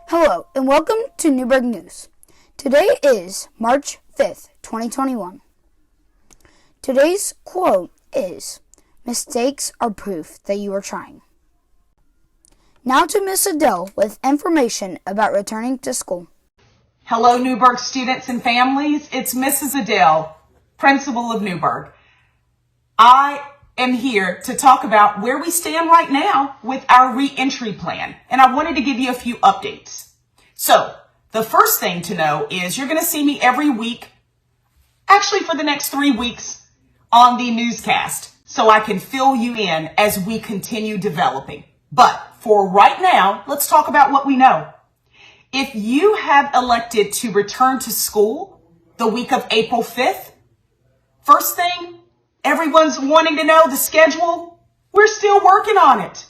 Hello and welcome to Newburg News. Today is March 5th, 2021. Today's quote is, "Mistakes are proof that you are trying." Now to Miss Adell with information about returning to school. Hello, Newburg students and families. It's Mrs. Adell, principal of Newburg. I am here to talk about where we stand right now with our re-entry plan. And I wanted to give you a few updates. So the first thing to know is you're going to see me every week, actually for the next 3 weeks, on the newscast so I can fill you in as we continue developing. But for right now, let's talk about what we know. If you have elected to return to school the week of April 5th, first thing, everyone's wanting to know the schedule. We're still working on it.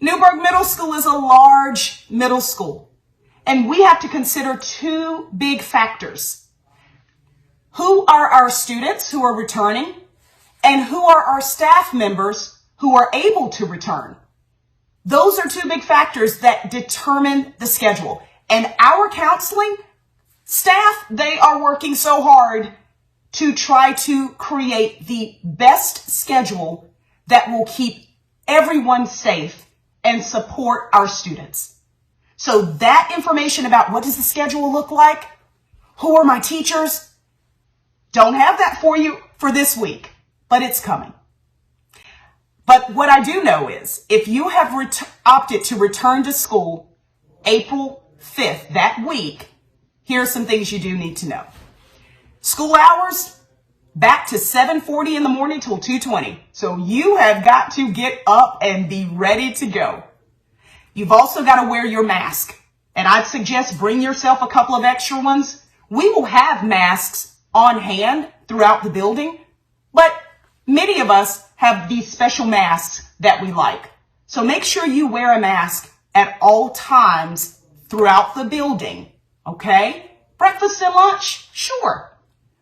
Newburg Middle School is a large middle school, and we have to consider two big factors. Who are our students who are returning, and who are our staff members who are able to return? Those are two big factors that determine the schedule. And our counseling staff, they are working so hard to try to create the best schedule that will keep everyone safe and support our students. So that information about what does the schedule look like, who are my teachers, don't have that for you for this week, but it's coming. But what I do know is if you have opted to return to school April 5th, that week, here are some things you do need to know. School hours, back to 7:40 in the morning till 2:20. So you have got to get up and be ready to go. You've also got to wear your mask. And I'd suggest bring yourself a couple of extra ones. We will have masks on hand throughout the building, but many of us have these special masks that we like. So make sure you wear a mask at all times throughout the building, okay? Breakfast and lunch, sure.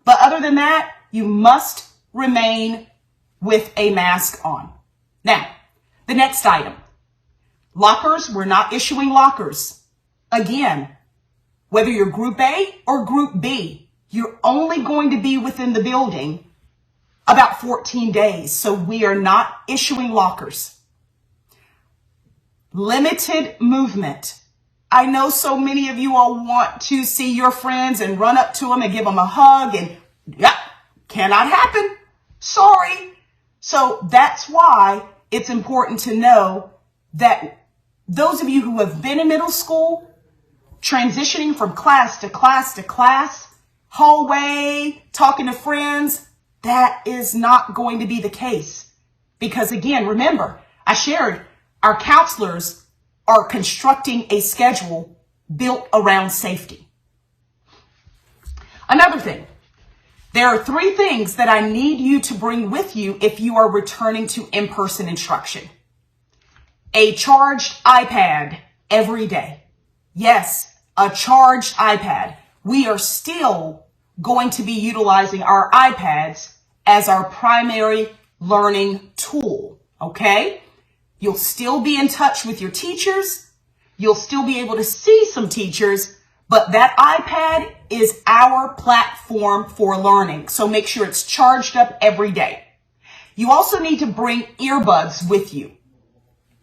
But other than that, you must remain with a mask on. Now, the next item. Lockers, we're not issuing lockers. Again, whether you're Group A or Group B, you're only going to be within the building about 14 days. So we are not issuing lockers. Limited movement. I know so many of you all want to see your friends and run up to them and give them a hug, and cannot happen. Sorry. So that's why it's important to know that those of you who have been in middle school, transitioning from class to class to class, hallway, talking to friends, that is not going to be the case. Because again, remember, I shared our counselors are constructing a schedule built around safety. Another thing, there are 3 things that I need you to bring with you if you are returning to in-person instruction. A charged iPad every day. Yes, a charged iPad. We are still going to be utilizing our iPads as our primary learning tool, okay? You'll still be in touch with your teachers. You'll still be able to see some teachers, but that iPad is our platform for learning. So make sure it's charged up every day. You also need to bring earbuds with you.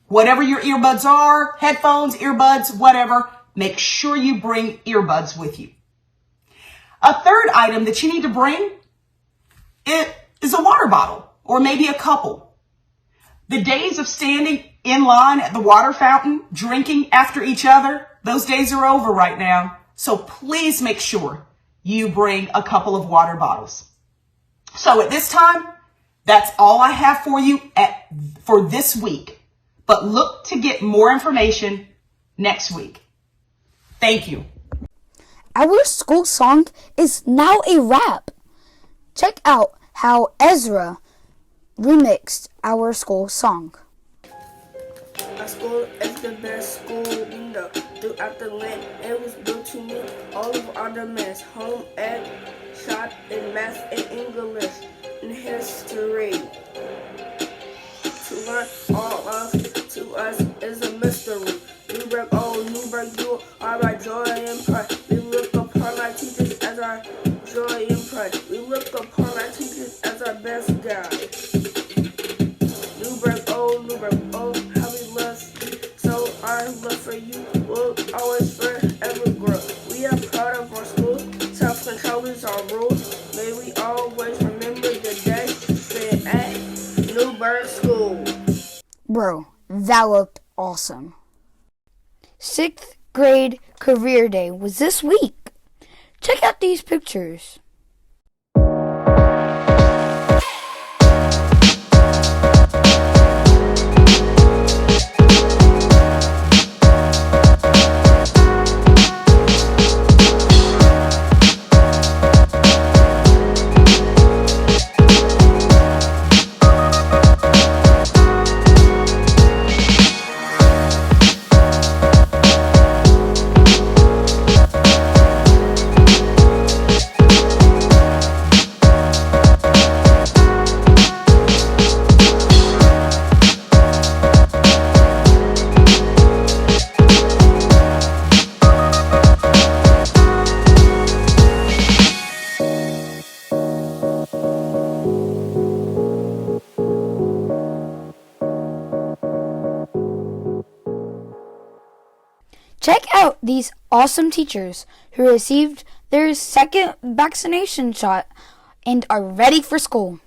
Whatever your earbuds are, headphones, earbuds, whatever, make sure you bring earbuds with you. A third item that you need to bring is a water bottle or maybe a couple. The days of standing in line at the water fountain, drinking after each other, those days are over right now. So please make sure you bring a couple of water bottles. So at this time, that's all I have for you for this week. But look to get more information next week. Thank you. Our school song is now a rap. Check out how Ezra remixed our school song. Our school is the best school we know throughout the land. It was built to meet all of our demands. Home ed, shop in math and English and history. To learn all of to us is a mystery. Newburg, oh Newburg, you are my joy and pride. We look upon our teachers as our joy and pride. We look upon our teachers as our best guide. Newburg, oh, how we love you. So our love for you will always forever grow. We are proud of our school. Self-control is our rule. May we always remember the day spent at Newburg School. Bro, that looked awesome. 6th grade career day was this week. Check out these pictures. Check out these awesome teachers who received their second vaccination shot and are ready for school.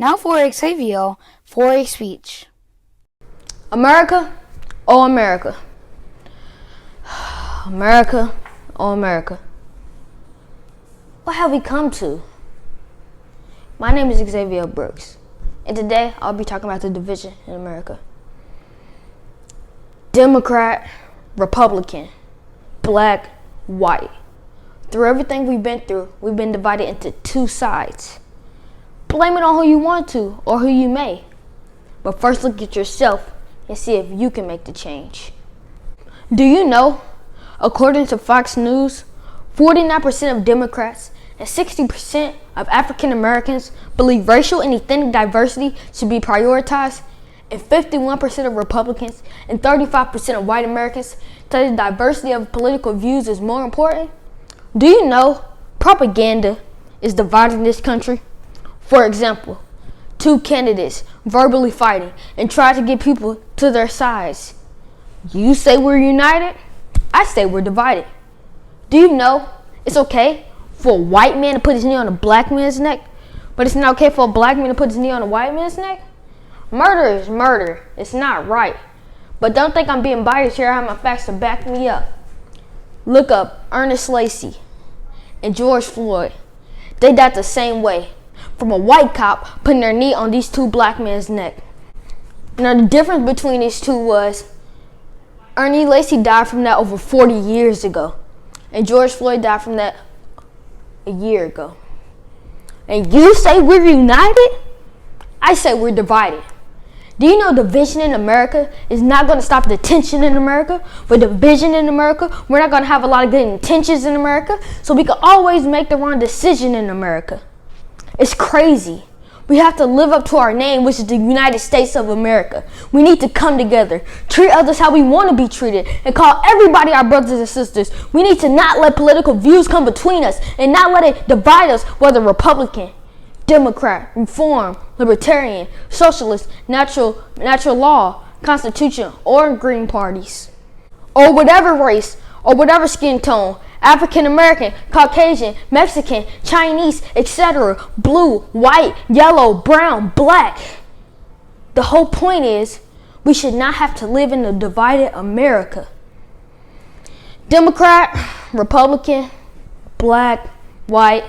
Now for Xavier for a speech. America, oh America. America, oh America. What have we come to? My name is Xavier Brooks, and today I'll be talking about the division in America. Democrat, Republican, black, white. Through everything we've been through, we've been divided into two sides. Blame it on who you want to or who you may. But first look at yourself and see if you can make the change. Do you know, according to Fox News, 49% of Democrats and 60% of African Americans believe racial and ethnic diversity should be prioritized, and 51% of Republicans and 35% of white Americans say the diversity of political views is more important? Do you know propaganda is dividing this country? For example, two candidates verbally fighting and try to get people to their sides. You say we're united, I say we're divided. Do you know it's okay for a white man to put his knee on a black man's neck, but it's not okay for a black man to put his knee on a white man's neck? Murder is murder. It's not right. But don't think I'm being biased here. I have my facts to back me up. Look up Ernest Lacey and George Floyd. They died the same way, from a white cop putting their knee on these two black men's neck. Now the difference between these two was Ernie Lacey died from that over 40 years ago, and George Floyd died from that a year ago. And you say we're united? I say we're divided. Do you know division in America is not going to stop the tension in America? With division in America, we're not going to have a lot of good intentions in America, so we can always make the wrong decision in America. It's crazy. We have to live up to our name, which is the United States of America. We need to come together, treat others how we want to be treated, and call everybody our brothers and sisters. We need to not let political views come between us and not let it divide us, whether Republican, Democrat, Reform, Libertarian, Socialist, Natural Law, Constitution, or Green parties. Or whatever race, or whatever skin tone, African American, Caucasian, Mexican, Chinese, etc., blue, white, yellow, brown, black. The whole point is we should not have to live in a divided America. Democrat, Republican, black, white.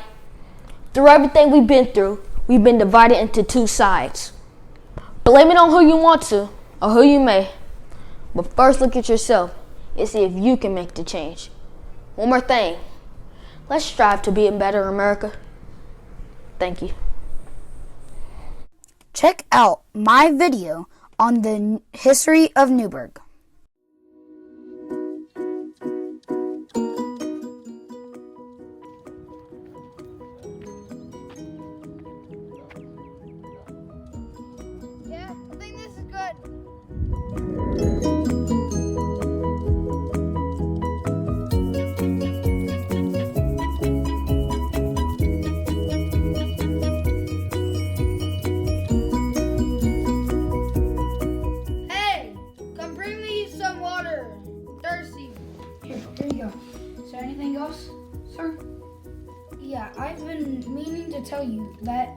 Through everything we've been through, we've been divided into two sides. Blame it on who you want to or who you may. But first look at yourself and see if you can make the change. One more thing. Let's strive to be a better America. Thank you. Check out my video on the history of Newburg. Yeah, I think this is good. Hey, come bring me some water. I'm thirsty. Here you go. Is there anything else, sir? Yeah, I've been meaning to tell you that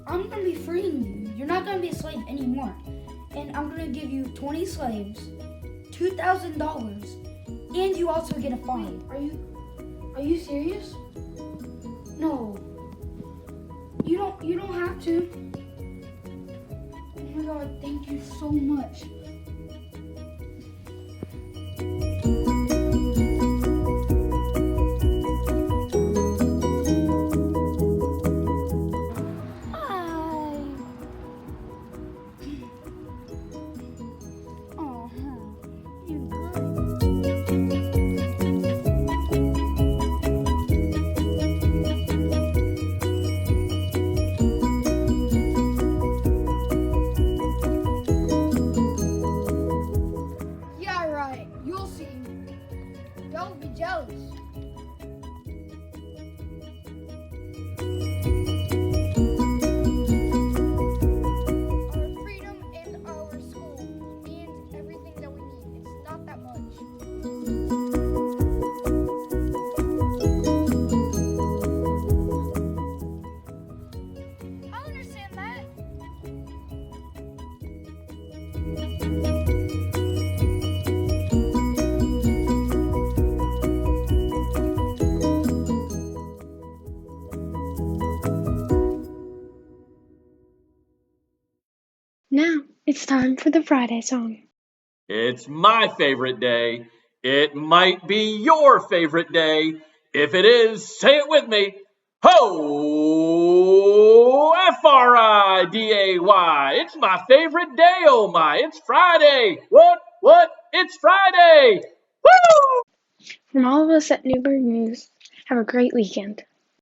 I'm going to be freeing you. You're not going to be a slave anymore. And I'm going to give you 20 slaves, $2,000, and you also get a fine. Are you serious? No. You don't have to. Oh my God, thank you so much. Yeah, right. You'll see. Don't be jealous. Our freedom and our school and everything that we need. It's not that much. I understand that. Now it's time for the Friday song. It's my favorite day. It might be your favorite day. If it is, say it with me. Ho! Friday. It's my favorite day, oh my. It's Friday. What? It's Friday. Woo! From all of us at Newburg News, have a great weekend.